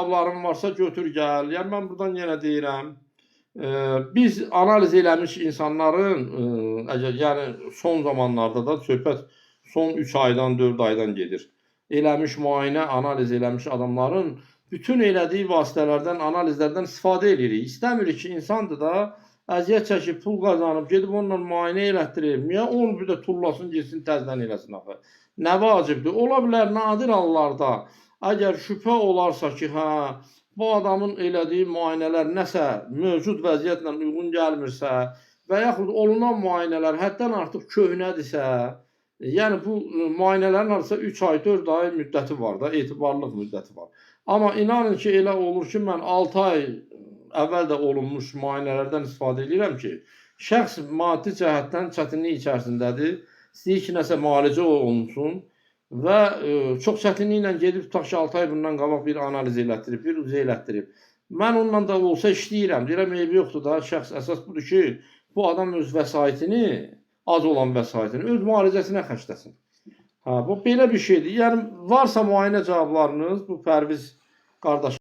Cavabların varsa götür gəl. Yəni mən buradan yenə deyirəm, biz analiz eləmiş insanların, yəni son zamanlarda da söhbət son 3 aydan, 4 aydan gedir. Eləmiş müayinə, analiz eləmiş adamların bütün elədiyi vasitələrdən, analizlərdən istifadə edirik. İstəmirik ki, insandır da əziyyət çəkib, pul qazanıb, gedib onunla müayinə elətdirib. Niyə onu bir də tullasın, getsin təzdən eləsin axı? Nə vacibdir? Ola bilər nadir hallarda, əgər şübhə olarsa ki, hə, bu adamın elədiyi müayinələr nəsə mövcud vəziyyətlə uyğun gəlmirsə və yaxud olunan müayinələr həddən artıq köhnədirsə, yəni bu müayinələrin hardasa 3 ay, 4 ay müddəti var da, etibarlılıq müddəti var. Amma inanın ki, elə olur ki, mən 6 ay əvvəl də olunmuş müayinələrdən istifadə edirəm ki, şəxs maddi cəhətdən çətinlik içərisindədir, istəyir ki, nəsə müalicə olunsun və çox çətinliklə gedib tutaq ki, 6 ay bundan qabaq bir analiz elətdirib, bir üzə elətdirib. Mən onunla da olsa işləyirəm, deyirəm, eybi yoxdur da, şəxs əsas budur ki, bu adam öz vəsaitini, az olan vəsaitini öz müalicəsinə xərcləsin. Bu belə bir şeydir. Yəni varsa müayinə cavablarınız, bu Pərviz qardaş